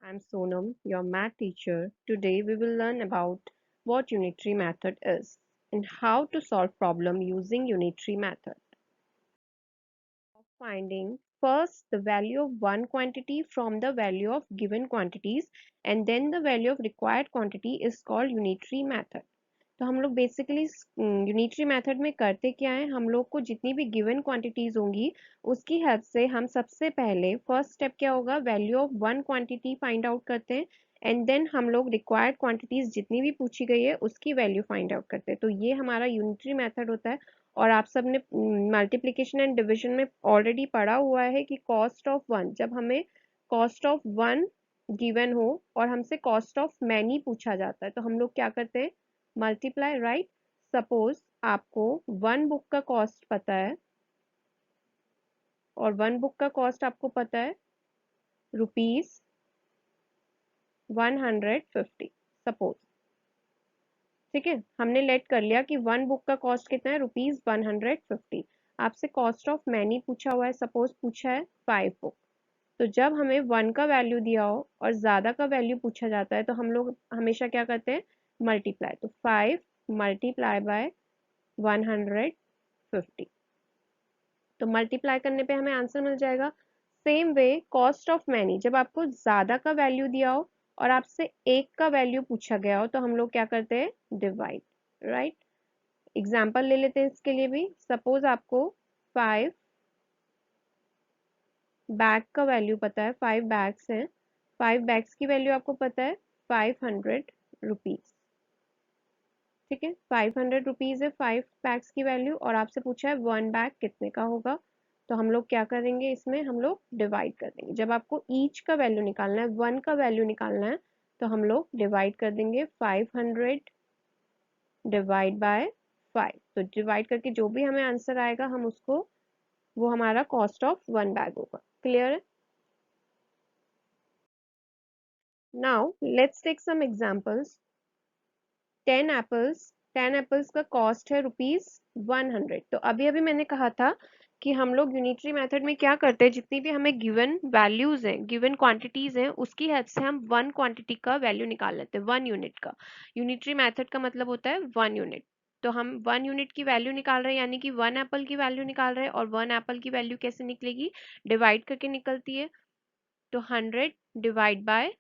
I'm Sonam, your math teacher. Today we will learn about what unitary method is and how to solve problem using unitary method. Finding first the value of one quantity from the value of given quantities and then the value of required quantity is called unitary method. तो हम लोग basically unitary method में करते क्या है, हम लोग को जितनी भी गिवन क्वांटिटीज होंगी उसकी हेल्प से हम सबसे पहले फर्स्ट स्टेप क्या होगा, value of one quantity find out करते हैं एंड देन हम लोग रिक्वायर्ड क्वांटिटीज जितनी भी पूछी गई है उसकी वैल्यू फाइंड आउट करते हैं। तो ये हमारा यूनिटरी मेथड होता है। और आप सब ने मल्टीप्लिकेशन एंड डिवीजन में ऑलरेडी पढ़ा हुआ है कि कॉस्ट ऑफ वन, जब हमें कॉस्ट ऑफ वन गिवन हो और हमसे कॉस्ट ऑफ मैनी पूछा जाता है तो हम लोग क्या करते हैं, मल्टीप्लाई, राइट। सपोज आपको वन बुक का कॉस्ट पता है और वन बुक का कॉस्ट आपको पता है रुपीज 150, सपोज। ठीक है, हमने लेट कर लिया कि वन बुक का कॉस्ट कितना है, रुपीज 150। आपसे कॉस्ट ऑफ मैनी पूछा हुआ है, सपोज पूछा है 5 बुक। तो जब हमें वन का वैल्यू दिया हो और ज्यादा का वैल्यू पूछा जाता है तो हम लोग हमेशा क्या करते हैं, मल्टीप्लाई। तो 5 मल्टीप्लाई बाय 150, तो मल्टीप्लाई करने पे हमें आंसर मिल जाएगा। Same way cost of many, जब आपको ज्यादा का वैल्यू दिया हो और आपसे एक का वैल्यू पूछा गया हो तो हम लोग क्या करते हैं, डिवाइड, राइट। एग्जाम्पल ले लेते हैं इसके लिए भी। सपोज आपको 5 बैग का वैल्यू पता है, 5 बैग्स हैं, 5 बैग्स की वैल्यू आपको पता है 500 रुपीज। ठीक है, 500 रुपीज है 5 बैग्स की वैल्यू और आपसे पूछा है वन बैग कितने का होगा। तो हम लोग क्या करेंगे, इसमें हम लोग डिवाइड कर देंगे। जब आपको ईच का वैल्यू निकालना है, वन का वैल्यू निकालना है, तो हम लोग डिवाइड कर देंगे 500 डिवाइड बाय 5। तो डिवाइड करके जो भी हमें आंसर आएगा हम उसको, वो हमारा कॉस्ट ऑफ वन बैग होगा। क्लियर है? Now let's take some examples. 10 apples का कॉस्ट है रुपीज 100। तो अभी अभी मैंने कहा था कि हम लोग यूनिटरी मेथड में क्या करते हैं, जितनी भी हमें गिवन वैल्यूज हैं, गिवन क्वांटिटीज हैं, उसकी हेल्प से हम वन क्वांटिटी का वैल्यू निकाल लेते हैं, वन यूनिट का। यूनिटरी मेथड का मतलब होता है वन यूनिट। तो हम वन यूनिट की वैल्यू निकाल रहे हैं, यानी कि वन एप्पल की वैल्यू निकाल रहे हैं। और वन एप्पल की वैल्यू कैसे निकलेगी, डिवाइड करके निकलती है। तो 100 divide by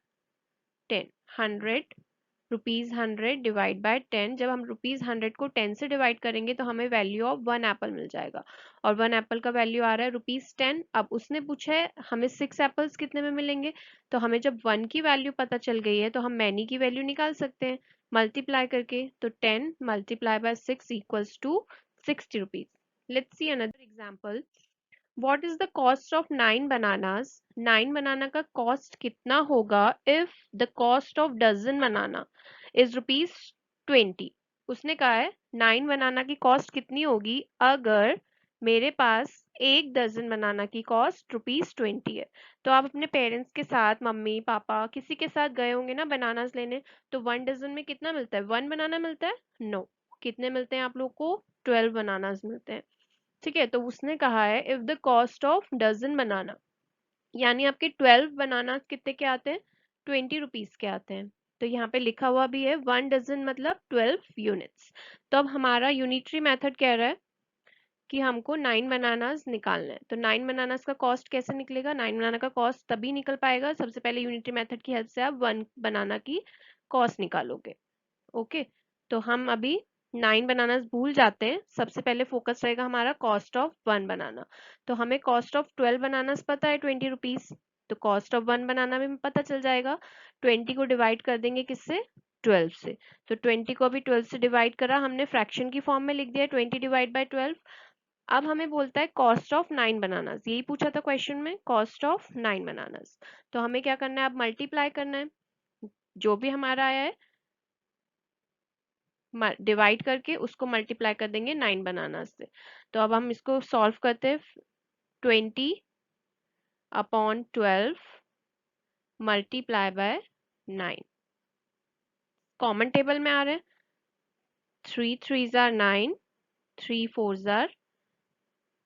10, 100 rupees 100 divide by 10। जब हम रुपीज 100 को 10 से डिवाइड करेंगे तो हमें वैल्यू ऑफ वन एप्पल मिल जाएगा। और वन एप्पल का वैल्यू आ रहा है रुपीज 10। अब उसने पूछा है हमें 6 एप्पल्स कितने में मिलेंगे। तो हमें जब वन की वैल्यू पता चल गई है तो हम मैनी की वैल्यू निकाल सकते हैं मल्टीप्लाई करके। तो 10 multiply by 6 equals to 60 rupees. Let's see another example. What is the cost of 9 bananas? 9 banana का कॉस्ट कितना होगा if the cost of dozen banana is rupees 20? उसने कहा है 9 बनाना की कॉस्ट कितनी होगी अगर मेरे पास एक डजन बनाना की कॉस्ट रुपीज 20 है। तो आप अपने पेरेंट्स के साथ, मम्मी पापा किसी के साथ गए होंगे ना बनानास लेने, तो वन डजन में कितना मिलता है, वन बनाना मिलता है? नो, कितने मिलते हैं आप लोग को, 12 बनानास मिलते हैं। ठीक है, तो उसने कहा है if the cost of dozen banana, यानी आपके 12 बनाना कितने के आते हैं, 20 रुपीज के आते हैं। तो यहाँ पे लिखा हुआ भी है वन डजन मतलब 12 यूनिट्स। तो अब हमारा यूनिटरी मेथड कह रहा है कि हमको 9 बनानास निकालना है। तो 9 बनानास का कॉस्ट कैसे निकलेगा, 9 बनाना का कॉस्ट तभी निकल पाएगा, सबसे पहले यूनिटरी मेथड की हेल्प से आप वन बनाना की कॉस्ट निकालोगे। ओके, तो हम अभी 9 बनानास भूल जाते हैं, सबसे पहले फोकस रहेगा हमारा कॉस्ट ऑफ वन बनाना। तो हमें कॉस्ट ऑफ 12 बनानास पता है 20 रुपीज, तो कॉस्ट ऑफ वन बनाना भी पता चल जाएगा। 20 को डिवाइड कर देंगे किससे, 12 से। तो 20 को अभी 12 से डिवाइड करा हमने, फ्रैक्शन की फॉर्म में लिख दिया 20 डिवाइड बाय 12। अब हमें बोलता है कॉस्ट ऑफ 9 बनानास, यही पूछा था क्वेश्चन में, कॉस्ट ऑफ 9 बनानास। तो हमें क्या करना है, अब मल्टीप्लाई करना है जो भी हमारा आया है, डिवाइड करके उसको मल्टीप्लाई कर देंगे 9 बनानास से। तो अब हम इसको सॉल्व करते हैं। 20/12 मल्टीप्लाई बाय 9, कॉमन टेबल में आ रहे हैं, 3 3s are 9, 3 4s are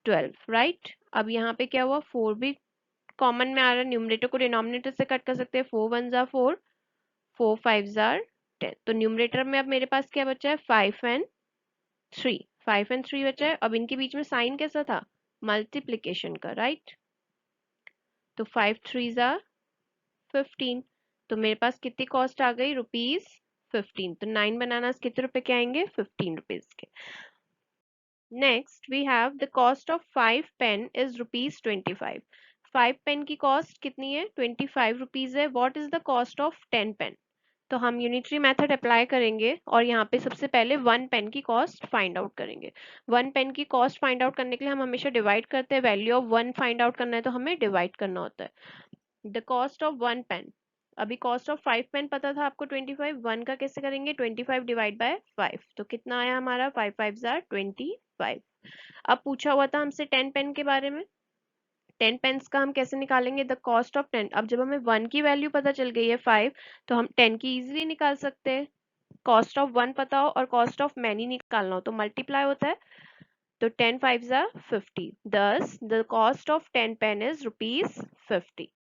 12, right. अब यहाँ पे क्या हुआ, 4 भी कॉमन में आ रहा है, न्यूमरेटर को डिनोमिनेटर से कट कर सकते हैं, 4 1 जार 4, 4 5 जार 10। तो न्यूमरेटर में अब मेरे पास क्या बचा है, 5 एंड 3, 5 एंड 3 बचा है। अब इनके बीच में साइन कैसा था, मल्टीप्लीकेशन का, राइट। तो 5 3 जार 15। तो मेरे पास कितनी कॉस्ट आ गई, ₹15। तो 9 बनाना कितने रुपए के आएंगे, 15 रुपीज के। Next we have the cost of 5 pen is ₹25। 5 pen की कॉस्ट कितनी है, 25 रुपीज है। What is the cost of 10 pen. तो हम यूनिटरी मेथड अप्लाई करेंगे और यहाँ पे सबसे पहले 1 पेन की कॉस्ट फाइंड आउट करेंगे। 1 पेन की कॉस्ट फाइंड आउट करने के लिए हम हमेशा डिवाइड करते हैं, वैल्यू ऑफ 1 फाइंड आउट करना है तो हमें डिवाइड करना होता है। द कॉस्ट ऑफ 1 पेन, अभी कॉस्ट ऑफ 5 पेन पता था आपको 25, 1 का कैसे करेंगे, 25 डिवाइड बाय 5। तो कितना आया हमारा, 5 5 जार 25। अब पूछा हुआ था हमसे 10 पेन के बारे में, 10 पेन्स का हम कैसे निकालेंगे, द कॉस्ट ऑफ 10। अब जब हमें 1 की वैल्यू पता चल गई है 5, तो हम 10 की इजीली निकाल सकते हैं। कॉस्ट ऑफ 1 पता हो और कॉस्ट ऑफ मैनी निकालना हो तो मल्टीप्लाई होता है। तो 10 5 jar 50, thus the cost of 10 pen is ₹50।